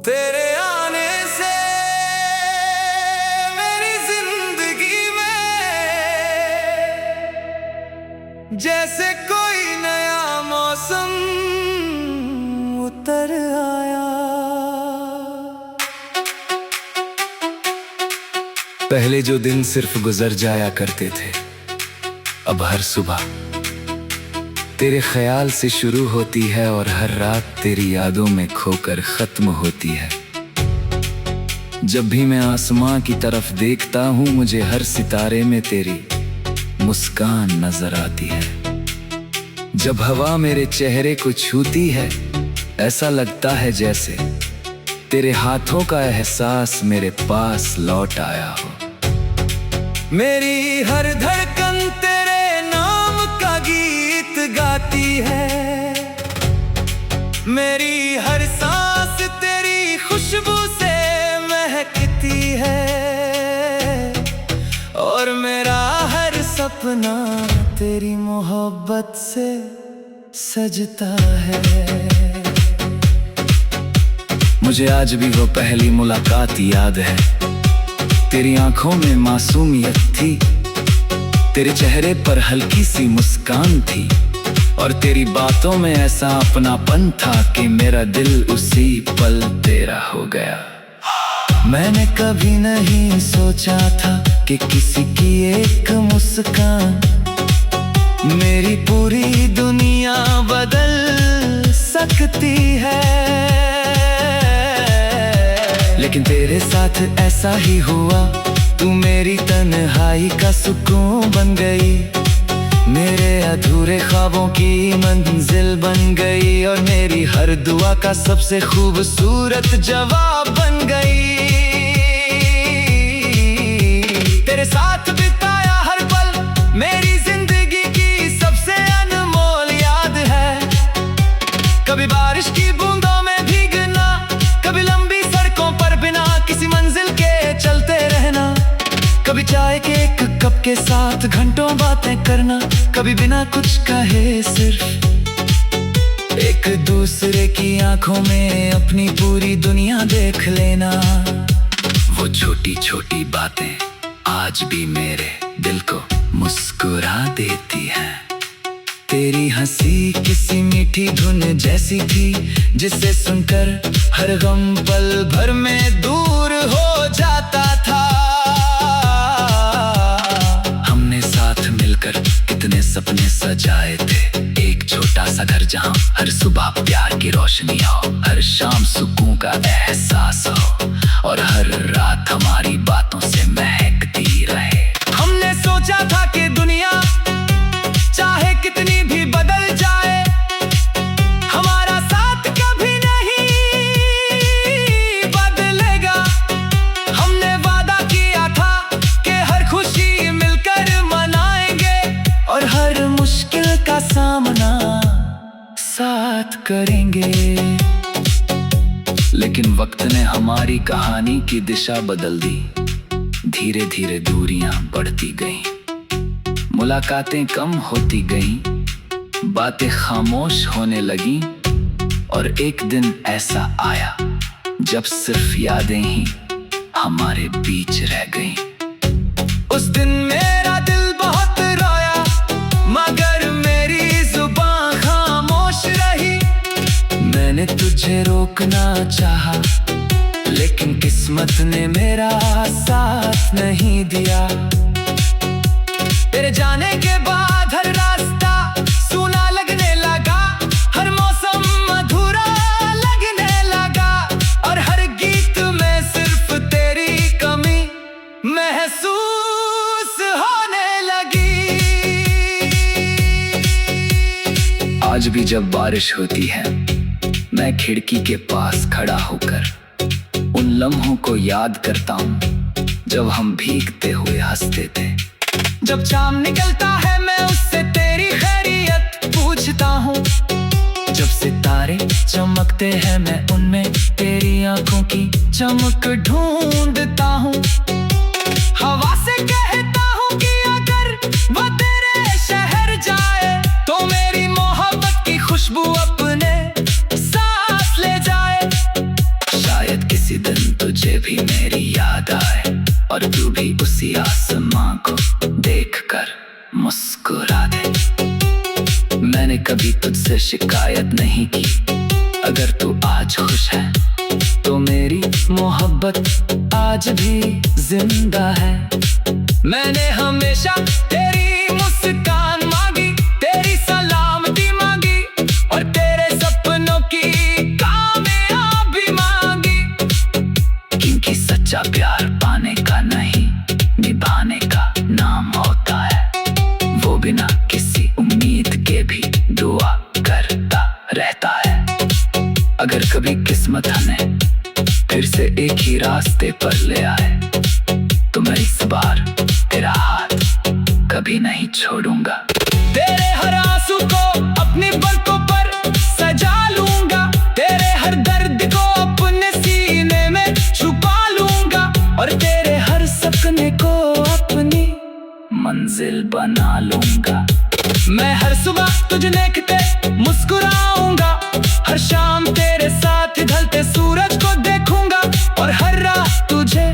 तेरे आने से मेरी जिंदगी में जैसे कोई नया मौसम उतर आया। पहले जो दिन सिर्फ गुजर जाया करते थे, अब हर सुबह तेरे ख्याल से शुरू होती है और हर रात तेरी यादों में खोकर खत्म होती है। जब भी मैं आसमां की तरफ देखता हूँ, मुझे हर सितारे में तेरी मुस्कान नजर आती है। जब हवा मेरे चेहरे को छूती है, ऐसा लगता है जैसे तेरे हाथों का एहसास मेरे पास लौट आया हो। मेरी हर धड़कन तेरे नाम का गीत गाती है, मेरी हर सांस तेरी खुशबू से महकती है, और मेरा हर सपना तेरी मोहब्बत से सजता है। मुझे आज भी वो पहली मुलाकात याद है। तेरी आंखों में मासूमियत थी, तेरे चेहरे पर हल्की सी मुस्कान थी, और तेरी बातों में ऐसा अपनापन था कि मेरा दिल उसी पल तेरा हो गया। मैंने कभी नहीं सोचा था कि किसी की एक मुस्कान मेरी पूरी दुनिया बदल सकती है। लेकिन तेरे साथ ऐसा ही हुआ, तू मेरी तन्हाई का सुकून बन गई, मेरे अधूरे ख्वाबों की मंजिल बन गई, और मेरी हर दुआ का सबसे खूबसूरत जवाब बन गई। तेरे साथ बिताया हर पल मेरी जिंदगी की सबसे अनमोल याद है। कभी बारिश की बूंदों में भीगना, कभी लंबी सड़कों पर बिना किसी मंजिल के चलते रहना, कभी चाय के एक कप के साथ घंटों बातें करना, कभी बिना कुछ कहे सिर्फ एक दूसरे की आंखों में अपनी पूरी दुनिया देख लेना। वो छोटी छोटी बातें आज भी मेरे दिल को मुस्कुरा देती हैं। तेरी हंसी किसी मीठी धुन जैसी थी, जिसे सुनकर हर गम पल भर में दूर हो जाता था। हमने साथ मिलकर कितने सपने सजाए थे, एक छोटा सा घर जहां हर सुबह प्यार की रोशनी हो, हर शाम सुकून का एहसास हो, और हर रात हमारी बातों से महकती रहे। हमने सोचा था कि दुनिया चाहे कितनी भी बदल जाए, हमारा साथ कभी नहीं बदलेगा। हमने वादा किया था कि हर खुशी मिलकर मनाएंगे, और हर मुश्किल का सामना साथ करेंगे। लेकिन वक्त ने हमारी कहानी की दिशा बदल दी। धीरे धीरे दूरियां बढ़ती गईं, मुलाकातें कम होती गईं, बातें खामोश होने लगीं, और एक दिन ऐसा आया जब सिर्फ यादें ही हमारे बीच रह गईं। उस दिन मेरा दिल बहुत रोया, मगर मेरी जुबान खामोश रही। मैंने तुझे रोकना चाहा, लेकिन किस्मत ने मेरा साथ नहीं दिया। तेरे जाने के बाद हर रास्ता सूना लगने लगा, हर मौसम अधूरा लगने लगा, और हर गीत में सिर्फ तेरी कमी महसूस होने लगी। आज भी जब बारिश होती है, मैं खिड़की के पास खड़ा होकर उन लम्हों को याद करता हूँ जब हम भीगते हुए हंसते थे। जब चांद निकलता है, मैं उससे तेरी खैरियत पूछता हूँ। जब सितारे चमकते हैं, मैं उनमें तेरी आंखों की चमक ढूंढता हूँ। हवा से कहता हूँ कि अगर वो तेरे शहर जाए, तो मेरी मोहब्बत की खुशबू अपने सांस ले जाए। शायद भी उसी आसमां को देखकर मुस्कुरा दे। मैंने कभी तुझसे शिकायत नहीं की, अगर तू आज खुश है तो मेरी मोहब्बत आज भी जिंदा है। मैंने हमेशा तेरी मुस्कान मांगी, तेरी सलामती मांगी और तेरे सपनों की कामयाबी मांगी, क्योंकि सच्चा प्यार पाने का नहीं निभाने का नाम होता है। वो बिना किसी उम्मीद के भी दुआ करता रहता है। अगर कभी किस्मत हमें फिर से एक ही रास्ते पर ले आए तो मैं इस बार तेरा हाथ कभी नहीं छोड़ूंगा। तेरे हर आंसू को अपनी पलकों पर सजा लूंगा, तेरे हर दर्द को अपने सीने में छुपा लूंगा और तेरे हर सपने को अपनी मंजिल बना लूंगा। मैं हर सुबह तुझे देखते मुस्कुराऊंगा, हर शाम तेरे साथ ढलते सूरज को देखूंगा और हर रात तुझे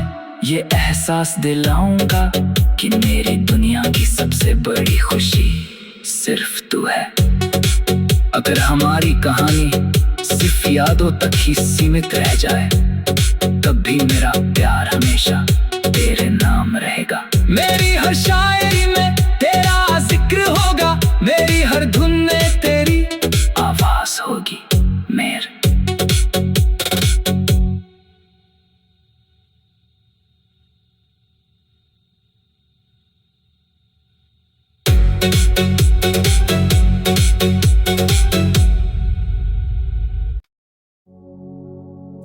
ये एहसास दिलाऊंगा कि मेरी दुनिया की सबसे बड़ी खुशी सिर्फ तू है। अगर हमारी कहानी सिर्फ यादों तक ही सीमित रह जाए तब भी मेरा प्यार हमेशा तेरे नाम रहेगा। मेरी हर शायरी में तेरा जिक्र होगा, मेरी हर धुन में तेरी आवाज होगी। मेर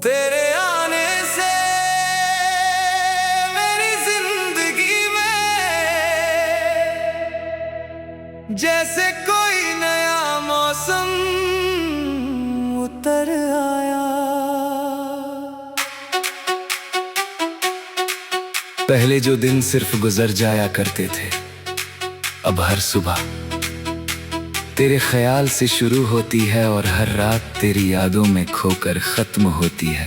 तेरे आने से मेरी जिंदगी में जैसे कोई नया मौसम उतर आया। पहले जो दिन सिर्फ गुजर जाया करते थे, अब हर सुबह तेरे ख्याल से शुरू होती है और हर रात तेरी यादों में खोकर खत्म होती है।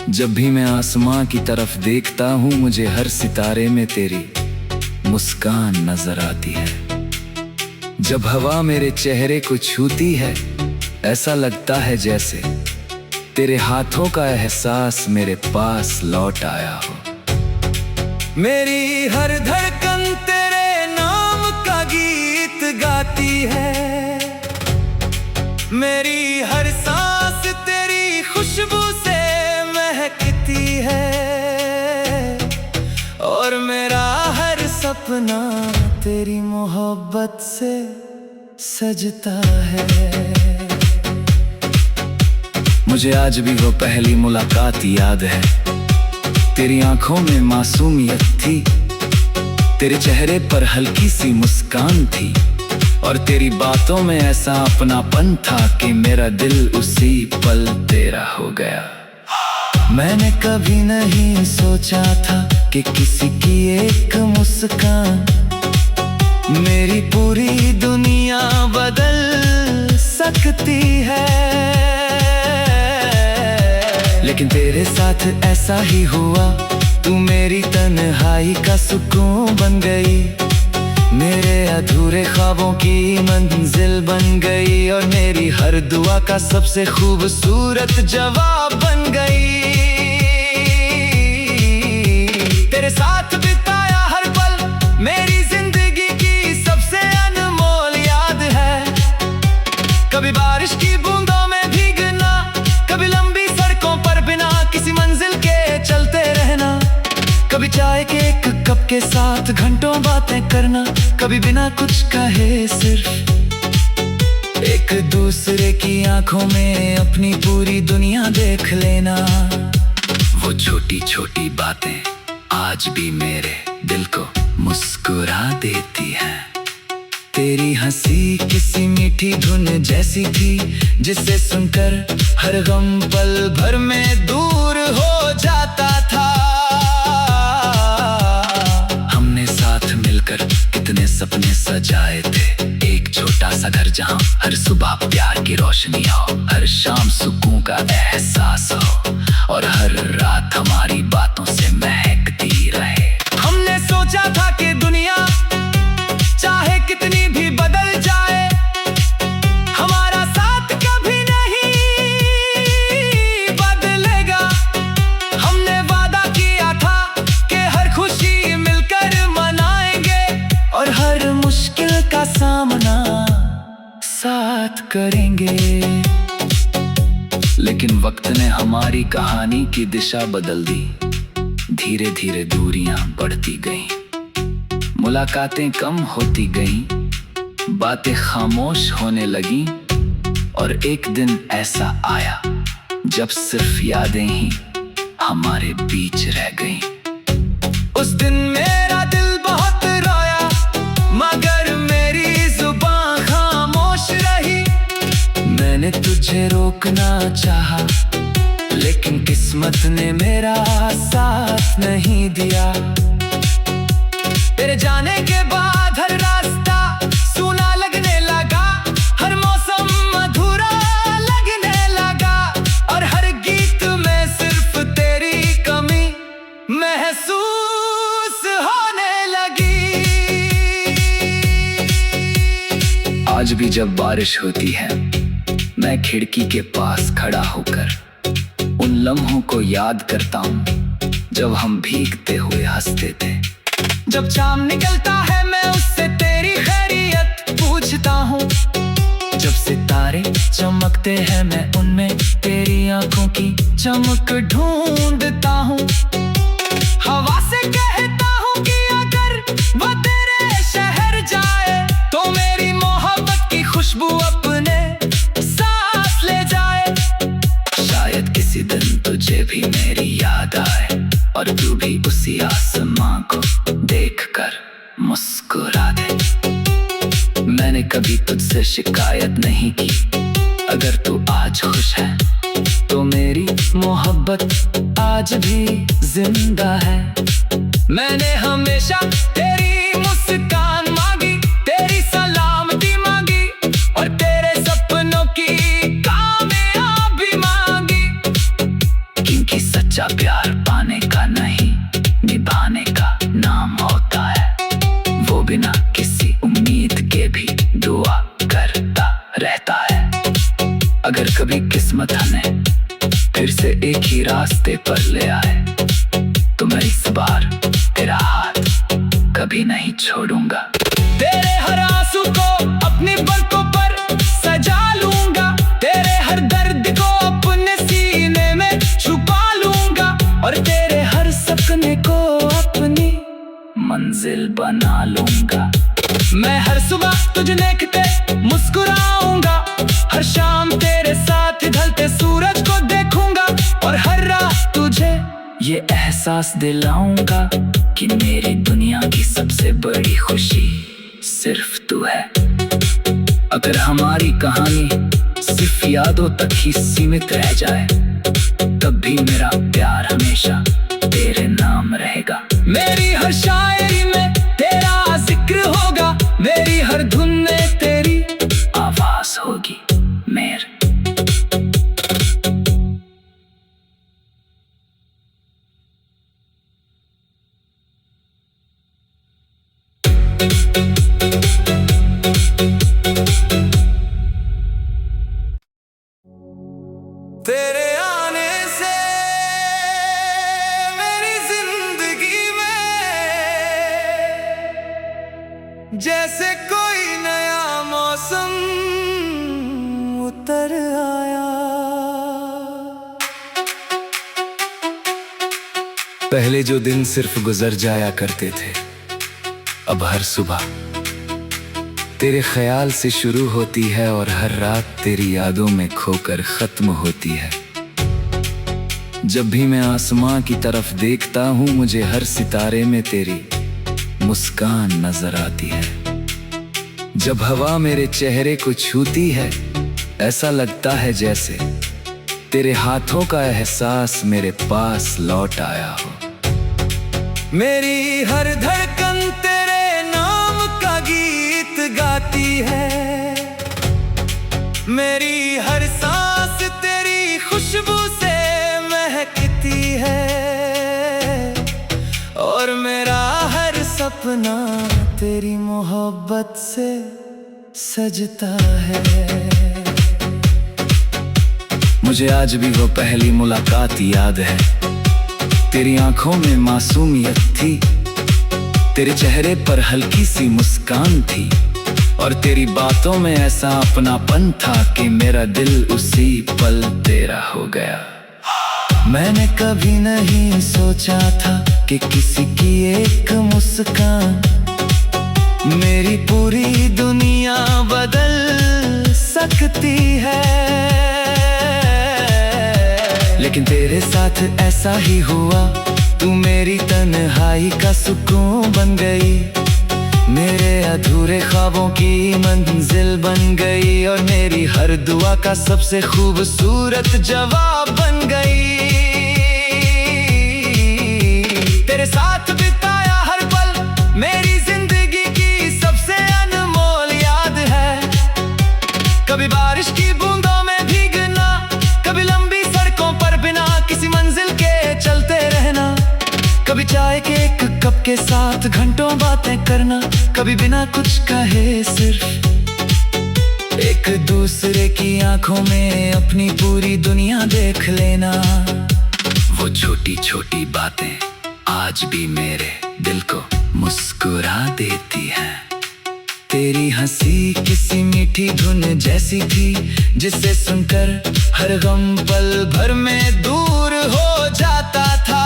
जब भी मैं आसमां की तरफ देखता हूँ मुझे हर सितारे में तेरी मुस्कान नजर आती है। जब हवा मेरे चेहरे को छूती है ऐसा लगता है जैसे तेरे हाथों का एहसास मेरे पास लौट आया हो। मेरी हर धड़कन तेरे नाम का गीत गाती है, मेरी हर सांस तेरी खुशबू से महकती है और मेरा हर सपना तेरी मोहब्बत से सजता है। मुझे आज भी वो पहली मुलाकात याद है, तेरी आंखों में मासूमियत थी, तेरे चेहरे पर हल्की सी मुस्कान थी और तेरी बातों में ऐसा अपनापन था कि मेरा दिल उसी पल तेरा हो गया। मैंने कभी नहीं सोचा था कि किसी की एक मुस्कान मेरी पूरी दुनिया बदल सकती है, लेकिन तेरे साथ ऐसा ही हुआ। तू मेरी तन्हाई का सुकून बन गई, मेरे अधूरे ख्वाबों की मंजिल बन गई और मेरी हर दुआ का सबसे खूबसूरत जवाब बन गई। तेरे साथ बिताया हर पल मेरी जिंदगी की सबसे अनमोल याद है। कभी बारिश की बूंदों में भीगना, कभी लंबी सड़कों पर बिना किसी मंजिल के चलते रहना, कभी चाय के एक कप के साथ घंटों बातें करना, कभी बिना कुछ कहे सिर्फ एक दूसरे की आंखों में अपनी पूरी दुनिया देख लेना। वो छोटी छोटी बातें आज भी मेरे दिल को मुस्कुरा देती हैं। तेरी हंसी किसी मीठी धुन जैसी थी जिसे सुनकर हर गम पल भर में दूर हो जाता था। हमने साथ मिलकर कितने सपने सजाए थे, एक छोटा सा घर जहां हर सुबह प्यार की रोशनी हो, हर शाम सुकून का एहसास हो, और हर रात हमारी बातों से महकती रहे। हमने सोचा था कि दुनिया चाहे कितनी भी बदल जाए, हमारा साथ कभी नहीं बदलेगा। हमने वादा किया था कि हर खुशी मिलकर मनाएंगे, और हर मुश्किल का सामना साथ करेंगे। लेकिन वक्त ने हमारी कहानी की दिशा बदल दी। धीरे धीरे दूरियां बढ़ती गईं, मुलाकातें कम होती गईं, बातें खामोश होने लगीं, और एक दिन ऐसा आया जब सिर्फ यादें ही हमारे बीच रह गईं। उस दिन मेरा दिल बहुत रोया, मगर मेरी जुबान खामोश रही। मैंने तुझे रोकना चाहा, लेकिन किस्मत ने मेरा साथ नहीं दिया। तेरे जाने के बाद हर रास्ता सूना लगने लगा, हर मौसम अधूरा लगने लगा, और हर गीत में सिर्फ तेरी कमी महसूस होने लगी। आज भी जब बारिश होती है, मैं खिड़की के पास खड़ा होकर उन लम्हों को याद करता हूँ जब हम भीगते हुए हंसते थे। जब चांद निकलता है, मैं उससे तेरी खैरियत पूछता हूँ। जब सितारे चमकते हैं, मैं उनमें तेरी आंखों की चमक ढूंढता हूँ। हवा से कहता हूँ कि अगर वो तेरे शहर जाए, तो मेरी मोहब्बत की खुशबू अपने सांस ले जाए। शायद किसी दिन तुझे भी मेरी याद आए, और तू भी उसी आसमां को देखकर मुस्कुरा दे। मैंने कभी तुझसे शिकायत नहीं की, अगर तू आज खुश है तो मेरी मोहब्बत आज भी जिंदा है। मैंने हमेशा तेरी मुस्कान मांगी, तेरी सलामती मांगी, और तेरे सपनों की कामयाबी मांगी। क्योंकि सच्चा प्यार पाने का नहीं, निभाने का नाम होता है। वो बिना किसी उम्मीद के भी दुआ करता रहता है। अगर कभी किस्मत हमें फिर से एक ही रास्ते पर ले आए, तो मैं इस बार तेरा हाथ कभी नहीं छोड़ूंगा। तेरे हर आंसू को अपनी पलकों पर सजा लूंगा, तेरे हर दर्द को अपने सीने में छुपा लूंगा, और तेरे हर सपने को अपनी मंजिल बना लूंगा। मैं हर सुबह तुझे देखते मुस्कुराऊंगा, हर शाम तेरे साथ ढलते सूरज को देखूंगा, और हर रात तुझे ये एहसास दिलाऊंगा कि मेरी दुनिया की सबसे बड़ी खुशी सिर्फ तू है। अगर हमारी कहानी सिर्फ यादों तक ही सीमित रह जाए, तब भी मेरा प्यार हमेशा तेरे नाम रहेगा। मेरी हर शायरी में तेरा जिक्र होगा, मेरी हर धुन में तेरी आवाज होगी। मेर तेरे आने से मेरी जिंदगी में जैसे कोई नया मौसम उतर आया। पहले जो दिन सिर्फ गुजर जाया करते थे, अब हर सुबह तेरे ख्याल से शुरू होती है, और हर रात तेरी यादों में खोकर खत्म होती है। जब भी मैं आसमां की तरफ देखता हूँ, मुझे हर सितारे में तेरी मुस्कान नजर आती है। जब हवा मेरे चेहरे को छूती है, ऐसा लगता है जैसे तेरे हाथों का एहसास मेरे पास लौट आया हो। मेरी हर धड़कन तेरे नाम का गीत गाती है, मेरी हर सांस तेरी खुशबू से महकती है, और मेरा हर सपना तेरी मोहब्बत से सजता है। मुझे आज भी वो पहली मुलाकात याद है। तेरी आंखों में मासूमियत थी, तेरे चेहरे पर हल्की सी मुस्कान थी, और तेरी बातों में ऐसा अपनापन था कि मेरा दिल उसी पल तेरा हो गया। मैंने कभी नहीं सोचा था कि किसी की एक मुस्कान मेरी पूरी दुनिया बदल सकती है। लेकिन तेरे साथ ऐसा ही हुआ, तू मेरी तन्हाई का सुकून बन गई, मेरे अधूरे ख्वाबों की मंजिल बन गई, और मेरी हर दुआ का सबसे खूबसूरत जवाब बन गई। तेरे साथ बिताया हर पल मेरी जिंदगी की सबसे अनमोल याद है। कभी बारिश की बूंदों में भीगना, कभी लंबी सड़कों पर बिना किसी मंजिल के चलते रहना, कभी चाय के एक कप के साथ घंटों बातें करना, कभी बिना कुछ कहे सिर्फ एक दूसरे की आंखों में अपनी पूरी दुनिया देख लेना। वो छोटी छोटी बातें आज भी मेरे दिल को मुस्कुरा देती हैं। तेरी हंसी किसी मीठी धुन जैसी थी, जिसे सुनकर हर गम पल भर में दूर हो जाता था।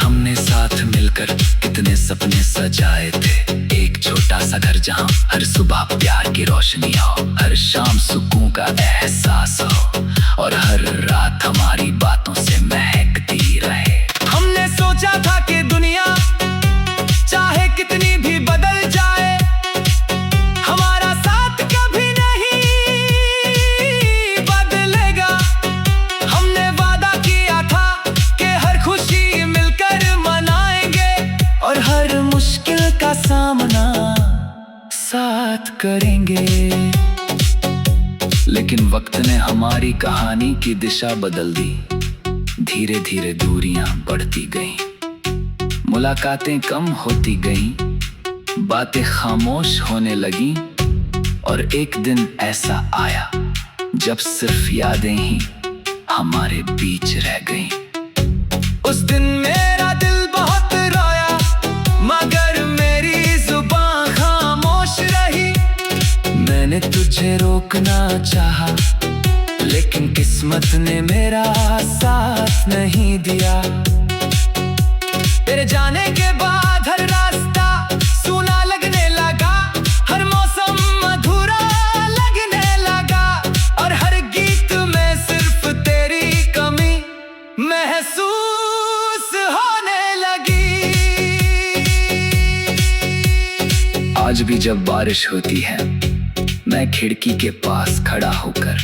हमने साथ मिलकर कितने सपने सजाए थे, एक छोटा सा घर जहां हर सुबह प्यार की रोशनी हो, हर शाम सुकून का एहसास हो, और हर रात हमारी बातों से महकती रहे। हमने सोचा था कि दुनिया चाहे कितनी भी बदल जाए, हमारा साथ कभी नहीं बदलेगा। हमने वादा किया था कि हर खुशी मिलकर मनाएंगे, और हर मुश्किल का सामना साथ करेंगे। लेकिन वक्त ने हमारी कहानी की दिशा बदल दी। धीरे धीरे दूरियां बढ़ती गईं, मुलाकातें कम होती गईं, बातें खामोश होने लगीं, और एक दिन ऐसा आया जब सिर्फ यादें ही हमारे बीच रह गईं। उस दिन मेरा दिल बहुत रोया, मगर मेरी जुबान खामोश रही। मैंने तुझे रोकना चाहा, लेकिन किस्मत ने मेरा साथ नहीं दिया। तेरे जाने के बाद हर रास्ता सूना लगने लगा, हर मौसम अधूरा लगने लगा, और हर गीत में सिर्फ तेरी कमी महसूस होने लगी। आज भी जब बारिश होती है, मैं खिड़की के पास खड़ा होकर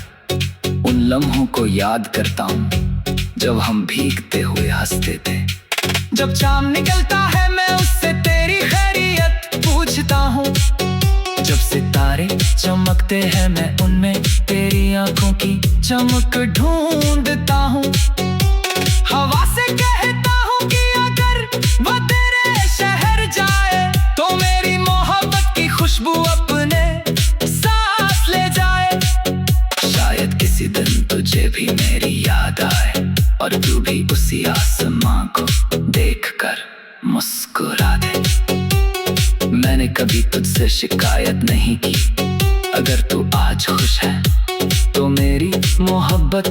उन लम्हों को याद करता हूँ जब हम भीगते हुए हंसते थे। जब चांद निकलता है मैं उससे तेरी खैरियत पूछता हूँ, जब सितारे चमकते हैं मैं उनमें तेरी आंखों की चमक ढूंढता हूँ। हवा से कहता हूँ कि अगर वो तेरे शहर जाए, तो मेरी मोहब्बत की खुशबू अपने सांस ले जाए। शायद किसी दिन तुझे भी मेरी याद आए, और तू भी उसी आसमां को देखकर मुस्कुरा दे। मैंने कभी तुझसे शिकायत नहीं की, अगर तू आज खुश है तो मेरी मोहब्बत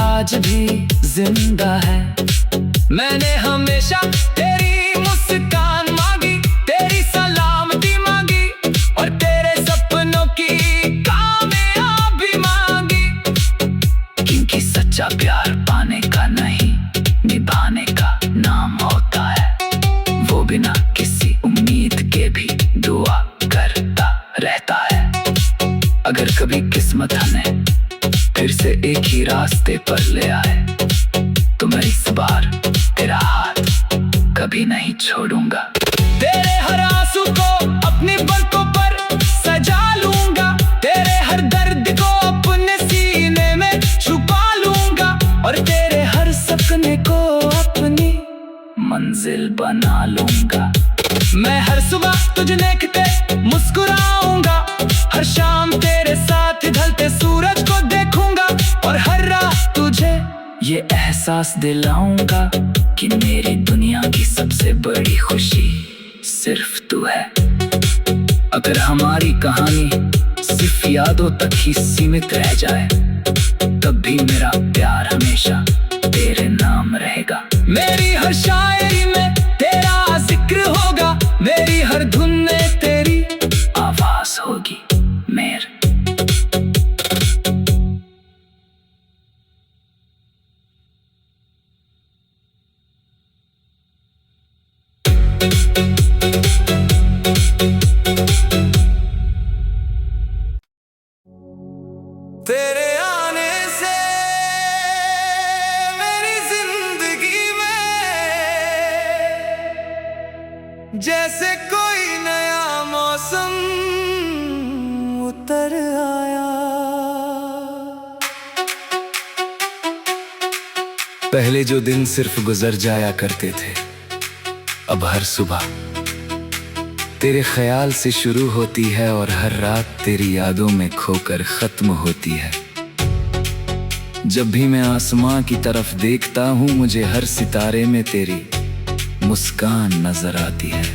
आज भी जिंदा है। मैंने हमेशा तेरी मुस्कान मांगी, तेरी सलामती मांगी, और तेरे सपनों की कामयाबी मांगी, क्योंकि सच्चा प्यार पाने का नहीं, निभाने का नाम होता है। वो बिना किसी उम्मीद के भी दुआ करता रहता है। अगर कभी किस्मत हमें फिर से एक ही रास्ते पर ले आए, तो मैं इस बार तेरा हाथ कभी नहीं छोड़ूंगा। तेरे हर आंसू को अपनी पलकों पर सजा लूंगा, मंजिल बना लूंगा। मैं हर सुबह तुझे देखते मुस्कुराऊंगा, हर शाम तेरे साथ ढलते सूरज को देखूंगा, और हर रात तुझे ये एहसास दिलाऊंगा कि मेरी दुनिया की सबसे बड़ी खुशी सिर्फ तू है। अगर हमारी कहानी सिर्फ यादों तक ही सीमित रह जाए, तब भी मेरा प्यार हमेशा तेरे नाम रहेगा। मेरी हर शायरी में तेरा जिक्र होगा, मेरी हर धुन में तेरी आवाज होगी मेर। तेरे आने से मेरी जिंदगी में जैसे कोई नया मौसम उतर आया। पहले जो दिन सिर्फ गुजर जाया करते थे, अब हर सुबह तेरे ख्याल से शुरू होती है और हर रात तेरी यादों में खोकर खत्म होती है। जब भी मैं आसमां की तरफ देखता हूँ, मुझे हर सितारे में तेरी मुस्कान नजर आती है।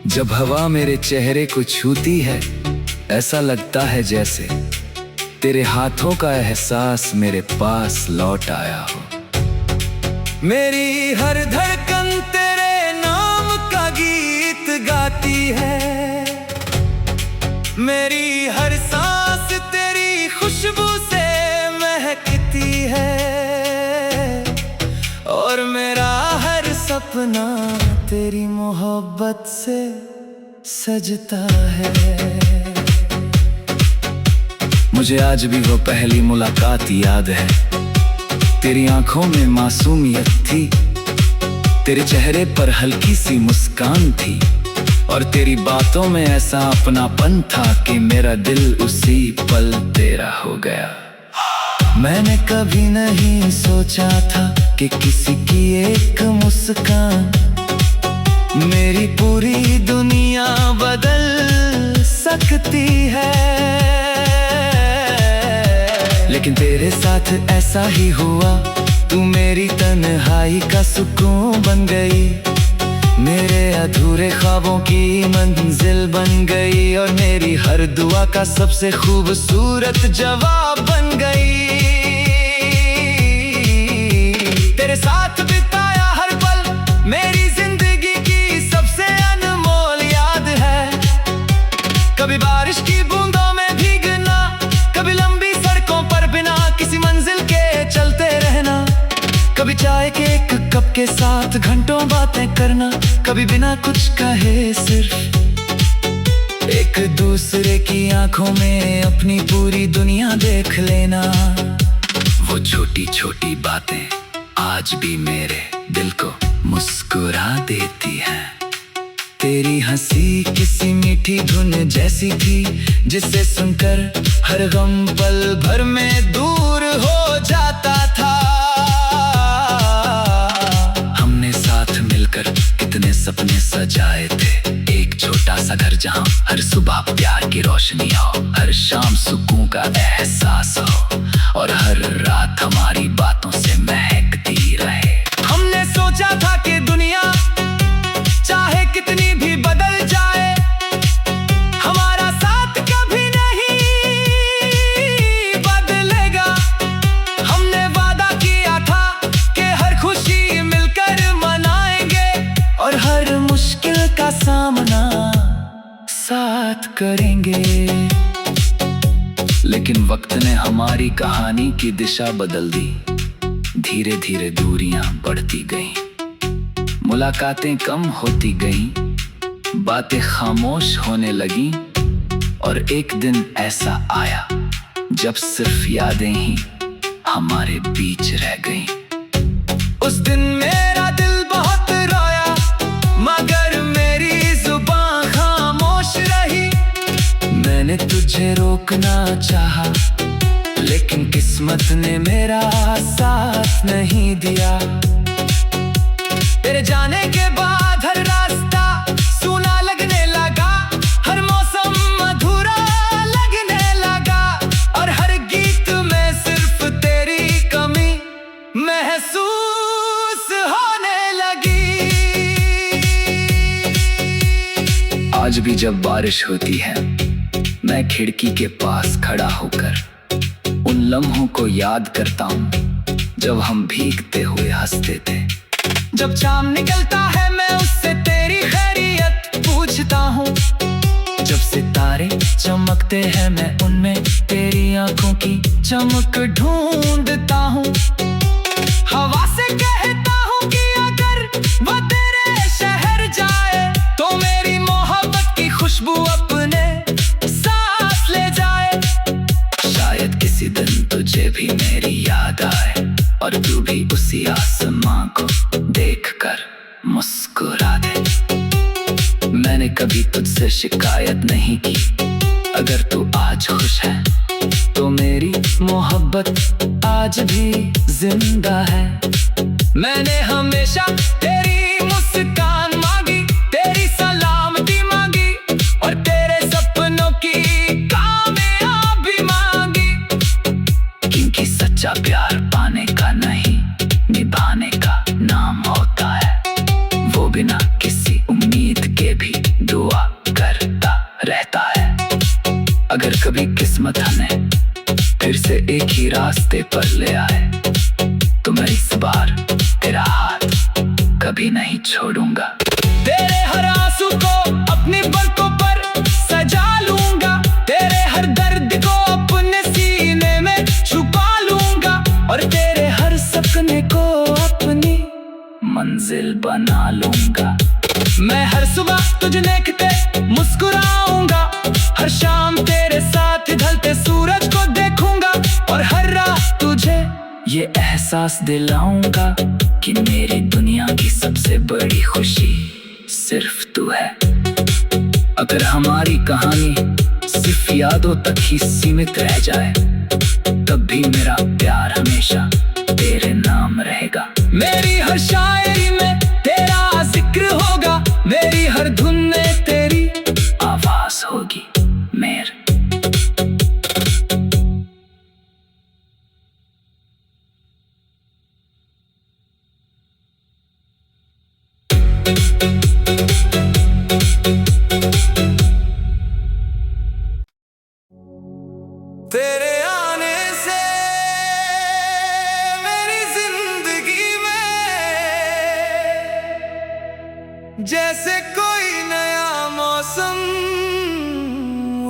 जब हवा मेरे चेहरे को छूती है, ऐसा लगता है जैसे तेरे हाथों का एहसास मेरे पास लौट आया हो। मेरी हर धड़कन तेरे नाम का गीत गाती है, मेरी हर सांस तेरी खुशबू से महकती है, और मेरा हर सपना तेरी मोहब्बत से सजता है। मुझे आज भी वो पहली मुलाकात याद है, तेरी आंखों में मासूमियत थी, तेरे चेहरे पर हल्की सी मुस्कान थी, और तेरी बातों में ऐसा अपनापन था कि मेरा दिल उसी पल तेरा हो गया। मैंने कभी नहीं सोचा था कि किसी की एक मुस्कान मेरी पूरी दुनिया बदल सकती है, लेकिन तेरे साथ ऐसा ही हुआ। तू मेरी तन्हाई का सुकून बन गई, मेरे अधूरे ख्वाबों की मंजिल बन गई, और मेरी हर दुआ का सबसे खूबसूरत जवाब बन गई। तेरे साथ बिताया हर पल मेरी जिंदगी की सबसे अनमोल याद है। कभी बारिश की बूंदों में भीगना, कभी लंबी सड़कों पर बिना किसी मंजिल के चलते रहना, कभी चाय के एक कप के साथ घंटों बातें करना, कभी बिना कुछ कहे सिर्फ एक दूसरे की आंखों में अपनी पूरी दुनिया देख लेना। वो छोटी छोटी बातें आज भी मेरे दिल को मुस्कुरा देती हैं। तेरी हंसी किसी मीठी धुन जैसी थी, जिसे सुनकर हर गम पल भर में दूर हो जाता था। हमने साथ मिलकर कितने सपने सजाए थे, एक छोटा सा घर जहां हर सुबह प्यार की रोशनी हो, हर शाम सुकून का एहसास हो, और हर रात हमारी बातों से महकती रहे। हमने सोचा था कि दुनिया चाहे कितनी भी बदल जाए, हमारा साथ कभी नहीं बदलेगा। हमने वादा किया था कि हर खुशी मिलकर मनाएंगे, और हर मुश्किल का सामना साथ करेंगे। लेकिन वक्त ने हमारी कहानी की दिशा बदल दी, धीरे धीरे दूरियां बढ़ती गईं, मुलाकातें कम होती गईं, बातें खामोश होने लगीं, और एक दिन ऐसा आया जब सिर्फ यादें ही हमारे बीच रह गईं। उस दिन मेरा दिल बहुत रोया, मगर मेरी जुबान खामोश रही। मैंने तुझे रोकना चाहा, लेकिन किस्मत ने मेरा साथ नहीं दिया। तेरे जाने के बाद हर रास्ता सूना लगने लगा, हर मौसम अधूरा लगने लगा, और हर गीत में सिर्फ तेरी कमी महसूस होने लगी। आज भी जब बारिश होती है, मैं खिड़की के पास खड़ा होकर उन लम्हों को याद करता हूँ जब हम भीगते हुए हंसते थे। जब चांद निकलता है मैं उससे तेरी खैरियत पूछता हूँ, जब सितारे चमकते हैं मैं उनमें तेरी आंखों की चमक ढूंढता हूँ। हवा से कहता हूँ कि अगर वो तेरे शहर जाए तो मेरी मोहब्बत की खुशबू अपने सांस ले जाए। शायद किसी दिन तुझे भी मेरी याद आए और तू भी उसी आसमां को देखकर मुस्कुरा दे। मैंने कभी तुझसे शिकायत नहीं की, अगर तू आज खुश है तो मेरी मोहब्बत आज भी जिंदा है। मैंने हमेशा तेरी मुस्कान मांगी, तेरी सलामती मांगी, और तेरे सपनों की कामयाबी मांगी। क्योंकि सच्चा प्यार पाने का नहीं, निभाने का नाम होता है। वो बिना किसी उम्मीद के भी दुआ करता रहता है। अगर कभी किस्मत हमें फिर से एक ही रास्ते पर ले आए तो मैं इस बार तेरा हाथ कभी नहीं छोड़ूंगा। तेरे हर आंसू को अपनी पलकों पर सजा लूंगा, तेरे हर दर्द को अपने सीने में छुपा लूंगा, और तेरे हर सपने को अपनी मंजिल बना लूंगा। मैं हर सुबह तुझे देखते मुस्कुराऊंगा, हर शाम तेरे साथ ढलते सूरज को देखूंगा, और हर रात तुझे ये एहसास दिलाऊंगा कि मेरी दुनिया की सबसे बड़ी खुशी सिर्फ तू है। अगर हमारी कहानी सिर्फ यादों तक ही सीमित रह जाए तब भी मेरा प्यार हमेशा तेरे नाम रहेगा। मेरी हर शायरी में तेरा जिक्र होगा, मेरी हर धुन में तेरी आवाज होगी। मेर तेरे आने से मेरी जिंदगी में जैसे कोई नया मौसम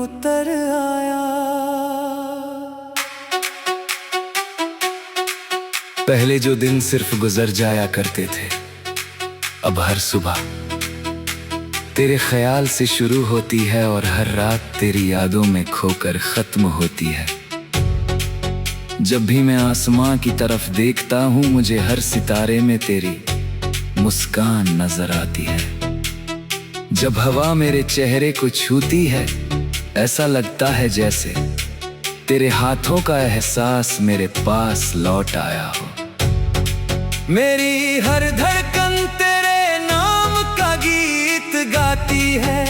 उतर आया। पहले जो दिन सिर्फ गुजर जाया करते थे, अब हर सुबह तेरे ख्याल से शुरू होती है और हर रात तेरी यादों में खोकर खत्म होती है। जब भी मैं आसमां की तरफ देखता हूँ मुझे हर सितारे में तेरी मुस्कान नजर आती है। जब हवा मेरे चेहरे को छूती है ऐसा लगता है जैसे तेरे हाथों का एहसास मेरे पास लौट आया हो। मेरी हर धड़कन तेरे नाम का गीत गाती है,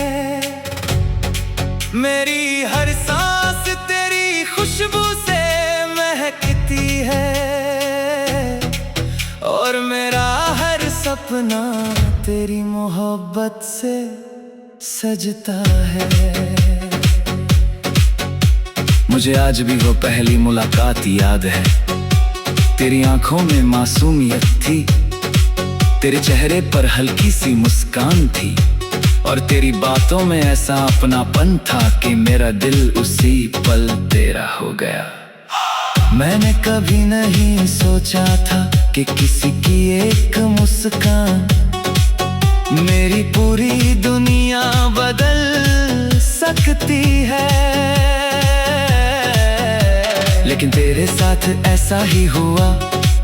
मेरी हर सांस तेरी खुशबू से महकती है, और मेरा हर सपना तेरी मोहब्बत से सजता है। मुझे आज भी वो पहली मुलाकात याद है, तेरी आंखों में मासूमियत थी, तेरे चेहरे पर हल्की सी मुस्कान थी, और तेरी बातों में ऐसा अपनापन था कि मेरा दिल उसी पल तेरा हो गया। मैंने कभी नहीं सोचा था कि किसी की एक मुस्कान मेरी पूरी दुनिया बदल सकती है, लेकिन तेरे साथ ऐसा ही हुआ।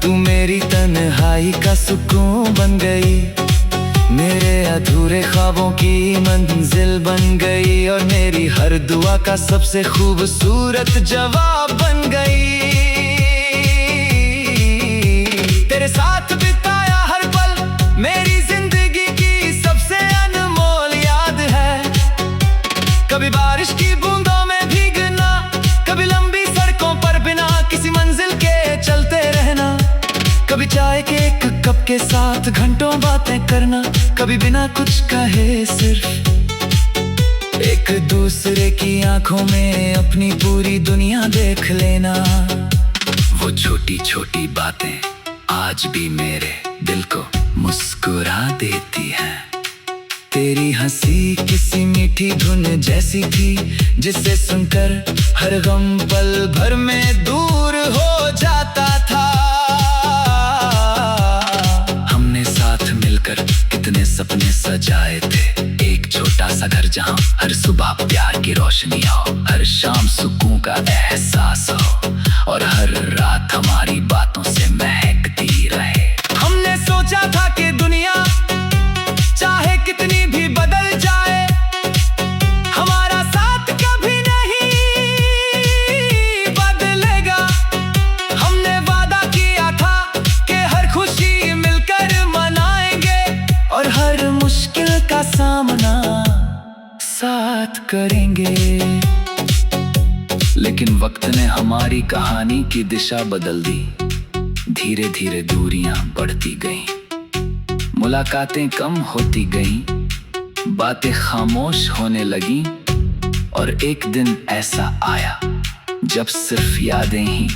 तू मेरी तन्हाई का सुकून बन गई, मेरे अधूरे ख्वाबों की मंजिल बन गई, और मेरी हर दुआ का सबसे खूबसूरत जवाब बन गई। तेरे साथ बिताया हर पल मेरी चाय के एक कप के साथ घंटों बातें करना, कभी बिना कुछ कहे सिर्फ एक दूसरे की आंखों में अपनी पूरी दुनिया देख लेना। वो छोटी छोटी बातें आज भी मेरे दिल को मुस्कुरा देती हैं। तेरी हंसी किसी मीठी धुन जैसी थी, जिसे सुनकर हर गम पल भर में दूर हो जाता था। हमने साथ मिलकर कितने सपने सजाए थे, एक छोटा सा घर जहां हर सुबह प्यार की रोशनी हो, हर शाम सुकून का एहसास हो, और हर रात हमारी बातों से महकती रहे। हमने सोचा था कि दुनिया चाहे कितनी भी बदल जाए, हमारा साथ कभी नहीं बदलेगा। हमने वादा किया था कि हर खुशी मिलकर मनाएंगे, और हर मुश्किल का सामना साथ करेंगे। लेकिन वक्त ने हमारी कहानी की दिशा बदल दी। धीरे धीरे दूरियां बढ़ती गईं, मुलाकातें कम होती गईं, बातें खामोश होने लगीं, और एक दिन ऐसा आया जब सिर्फ यादें ही